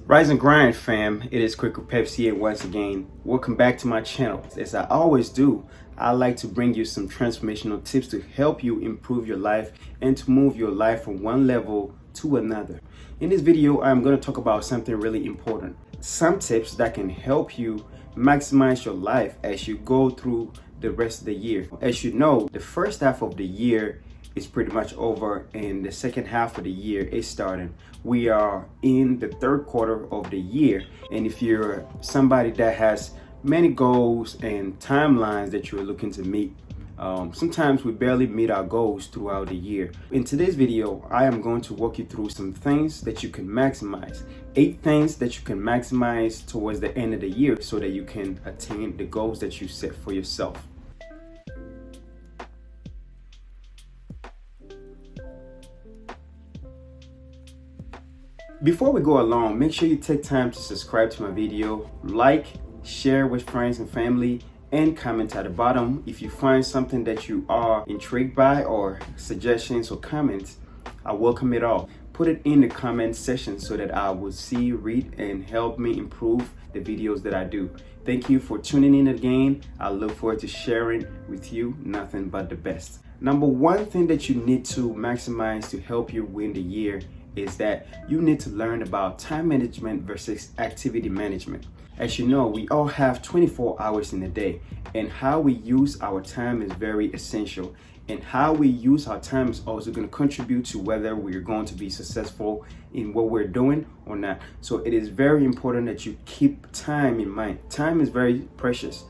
Rise and grind, fam. It is Quick with Pepsi here once again. Welcome back to my channel. As I always do, I like to bring you some transformational tips to help you improve your life and to move your life from one level to another. In this video, I'm going to talk about something really important. Some tips that can help you maximize your life as you go through the rest of the year. As you know, the first half of the year is pretty much over and the second half of the year is starting. We are in the third quarter of the year, and if you're somebody that has many goals and timelines that you're looking to meet, sometimes we barely meet our goals throughout the year. In today's video, I am going to walk you through some things that you can maximize. 8 things that you can maximize towards the end of the year so that you can attain the goals that you set for yourself. Before we go along, make sure you take time to subscribe to my video, like, share with friends and family, and comment at the bottom if you find something that you are intrigued by or suggestions or comments. I welcome it all. Put it in the comment section so that I will see, read, and help me improve the videos that I do. Thank you for tuning in again. I look forward to sharing with you nothing but the best. Number one thing that you need to maximize to help you win the year is that you need to learn about time management versus activity management. As you know, we all have 24 hours in a day, and how we use our time is very essential. And how we use our time is also going to contribute to whether we're going to be successful in what we're doing or not. So it is very important that you keep time in mind. Time is very precious.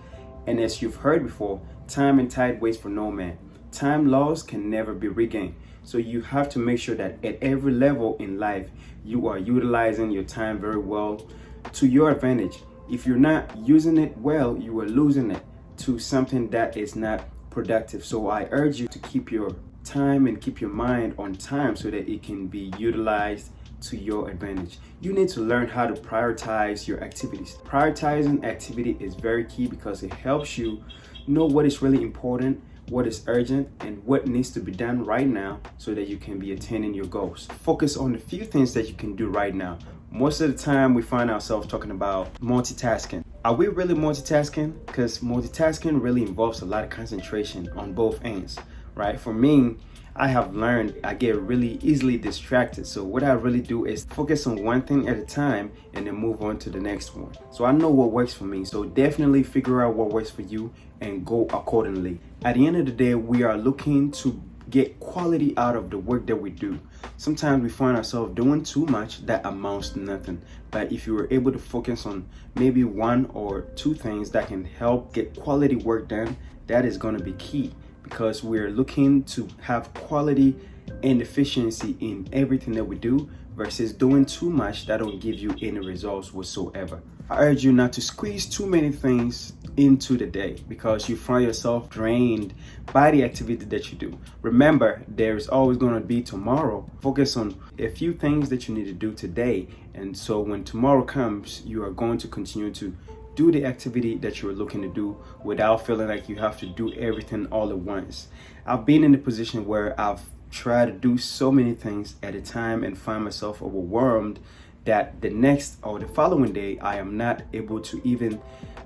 And as you've heard before, time and tide waits for no man. Time lost can never be regained. So you have to make sure that at every level in life, you are utilizing your time very well to your advantage. If you're not using it well, you are losing it to something that is not productive. So I urge you to keep your time and keep your mind on time so that it can be utilized to your advantage. You need to learn how to prioritize your activities. Prioritizing activity is very key because it helps you know what is really important, what is urgent, and what needs to be done right now so that you can be attaining your goals. Focus on the few things that you can do right now. Most of the time we find ourselves talking about multitasking. Are we really multitasking? Because multitasking really involves a lot of concentration on both ends, right? For me, I have learned I get really easily distracted. So what I really do is focus on one thing at a time and then move on to the next one. So I know what works for me. So definitely figure out what works for you and go accordingly. At the end of the day, we are looking to get quality out of the work that we do. Sometimes we find ourselves doing too much that amounts to nothing. But if you were able to focus on maybe 1 or 2 things that can help get quality work done, that is going to be key. Because we're looking to have quality and efficiency in everything that we do versus doing too much that don't give you any results whatsoever. I urge you not to squeeze too many things into the day because you find yourself drained by the activity that you do. Remember, there is always going to be tomorrow. Focus on a few things that you need to do today, and so when tomorrow comes, you are going to continue to do the activity that you're looking to do without feeling like you have to do everything all at once. I've been in a position where I've tried to do so many things at a time and find myself overwhelmed that the next or the following day I am not able to even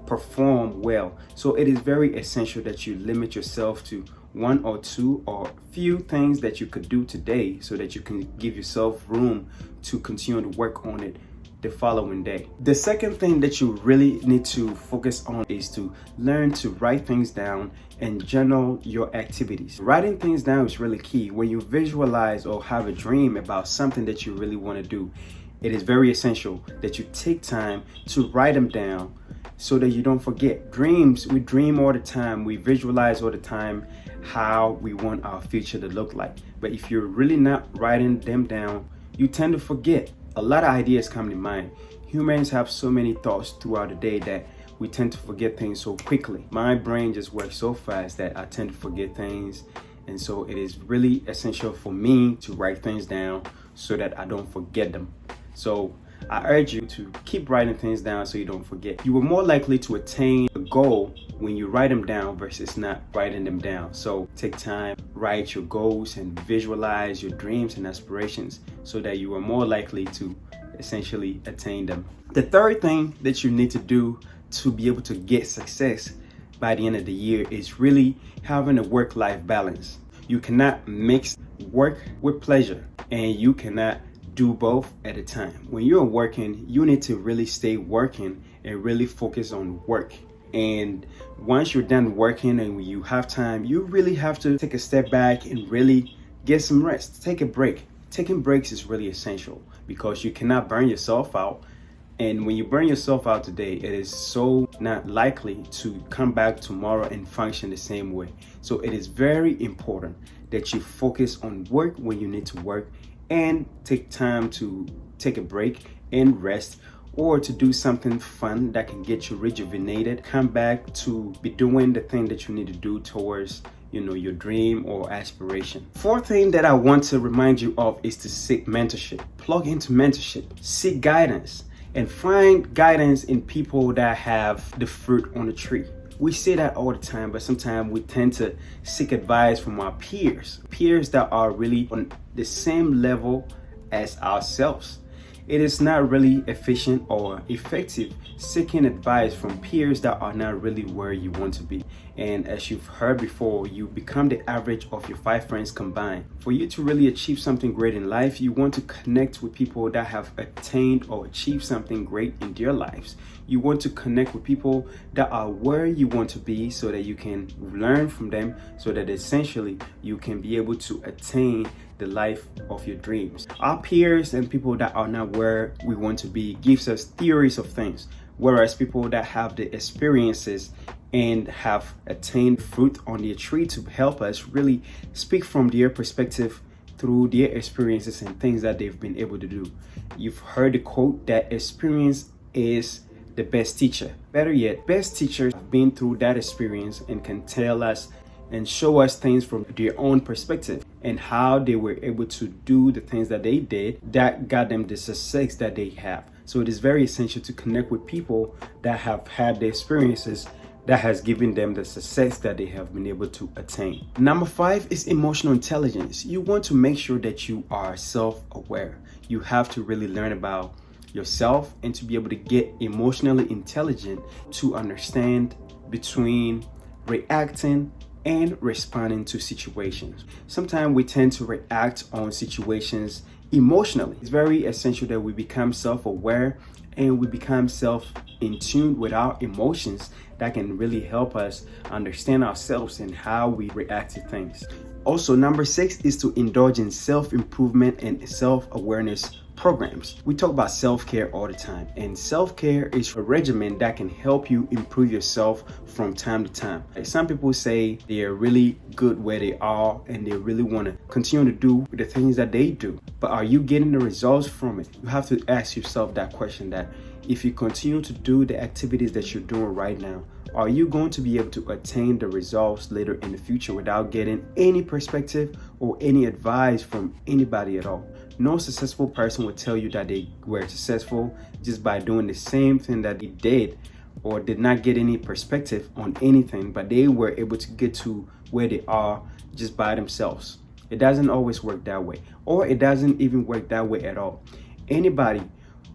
perform well. So it is very essential that you limit yourself to 1 or 2 or few things that you could do today so that you can give yourself room to continue to work on it the following day. The second thing that you really need to focus on is to learn to write things down and journal your activities. Writing things down is really key. When you visualize or have a dream about something that you really want to do, it is very essential that you take time to write them down so that you don't forget. Dreams, we dream all the time, we visualize all the time how we want our future to look like. But if you're really not writing them down, you tend to forget. A lot of ideas come to mind. Humans have so many thoughts throughout the day that we tend to forget things so quickly. My brain just works so fast that I tend to forget things. And so it is really essential for me to write things down so that I don't forget them. So I urge you to keep writing things down so you don't forget. You are more likely to attain a goal when you write them down versus not writing them down. So take time, write your goals and visualize your dreams and aspirations so that you are more likely to essentially attain them. The third thing that you need to do to be able to get success by the end of the year is really having a work-life balance. You cannot mix work with pleasure, and you cannot do both at a time. When you're working, you need to really stay working and really focus on work. And once you're done working and when you have time, you really have to take a step back and really get some rest. Take a break. Taking breaks is really essential because you cannot burn yourself out. And when you burn yourself out today, it is so not likely to come back tomorrow and function the same way. So it is very important that you focus on work when you need to work and take time to take a break and rest, or to do something fun that can get you rejuvenated. Come back to be doing the thing that you need to do towards your dream or aspiration. Fourth thing that I want to remind you of is to seek mentorship. Plug into mentorship, seek guidance, and find guidance in people that have the fruit on the tree. We say that all the time, but sometimes we tend to seek advice from our peers that are really on the same level as ourselves. It is not really efficient or effective seeking advice from peers that are not really where you want to be. And as you've heard before, you become the average of your 5 friends combined. For you to really achieve something great in life, you want to connect with people that have attained or achieved something great in their lives. You want to connect with people that are where you want to be so that you can learn from them, so that essentially you can be able to attain the life of your dreams. Our peers and people that are not where we want to be gives us theories of things, whereas people that have the experiences and have attained fruit on their tree to help us really speak from their perspective through their experiences and things that they've been able to do. You've heard the quote that experience is the best teacher. Better yet, best teachers have been through that experience and can tell us and show us things from their own perspective and how they were able to do the things that they did that got them the success that they have. So it is very essential to connect with people that have had the experiences that has given them the success that they have been able to attain. Number 5 is emotional intelligence. You want to make sure that you are self-aware. You have to really learn about yourself and to be able to get emotionally intelligent to understand between reacting and responding to situations. Sometimes we tend to react on situations emotionally. It's very essential that we become self-aware and we become in tune with our emotions. That can really help us understand ourselves and how we react to things. Also, number 6 is to indulge in self-improvement and self-awareness programs. We talk about self-care all the time, and self-care is a regimen that can help you improve yourself from time to time. Some people say they are really good where they are and they really want to continue to do the things that they do, but are you getting the results from it? You have to ask yourself that question, that if you continue to do the activities that you're doing right now, are you going to be able to attain the results later in the future without getting any perspective or any advice from anybody at all? No successful person will tell you that they were successful just by doing the same thing that they did, or did not get any perspective on anything, but they were able to get to where they are just by themselves. It doesn't always work that way, or it doesn't even work that way at all. Anybody,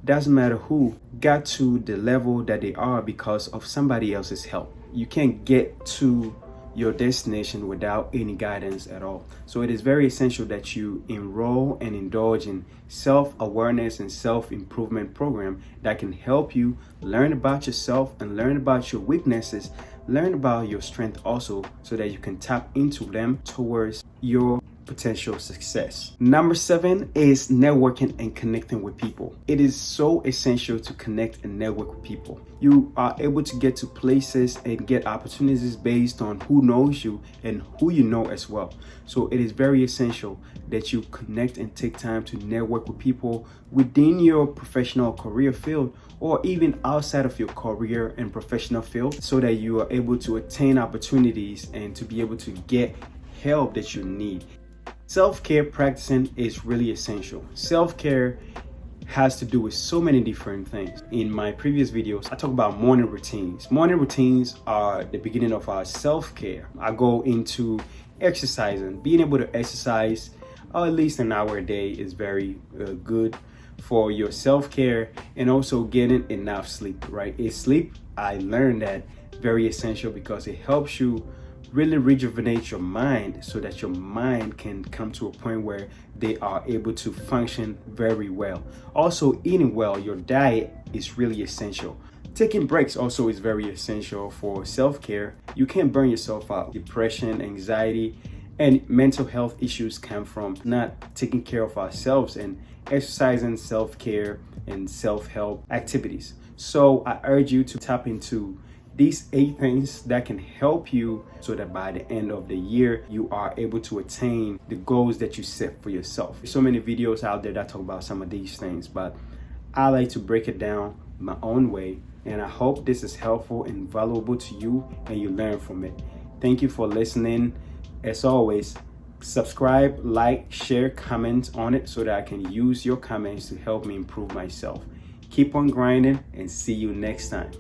doesn't matter who, got to the level that they are because of somebody else's help. You can't get to your destination without any guidance at all. So it is very essential that you enroll and indulge in self-awareness and self-improvement program that can help you learn about yourself and learn about your weaknesses, learn about your strength also, so that you can tap into them towards your potential success. Number 7 is networking and connecting with people. It is so essential to connect and network with people. You are able to get to places and get opportunities based on who knows you and who you know as well. So it is very essential that you connect and take time to network with people within your professional career field, or even outside of your career and professional field, so that you are able to attain opportunities and to be able to get help that you need. Self-care practicing is really essential. Self-care has to do with so many different things. In my previous videos, I talk about morning routines. Morning routines are the beginning of our self-care. I go into exercising. Being able to exercise at least an hour a day is very good for your self-care, and also getting enough sleep, right? Sleep, I learned that very essential because it helps you really rejuvenate your mind so that your mind can come to a point where they are able to function very well. Also, eating well, your diet is really essential. Taking breaks also is very essential for self-care. You can't burn yourself out. Depression, anxiety, and mental health issues come from not taking care of ourselves and exercising self-care and self-help activities. So I urge you to tap into these 8 things that can help you so that by the end of the year, you are able to attain the goals that you set for yourself. There's so many videos out there that talk about some of these things, but I like to break it down my own way. And I hope this is helpful and valuable to you and you learn from it. Thank you for listening. As always, subscribe, like, share, comment on it so that I can use your comments to help me improve myself. Keep on grinding and see you next time.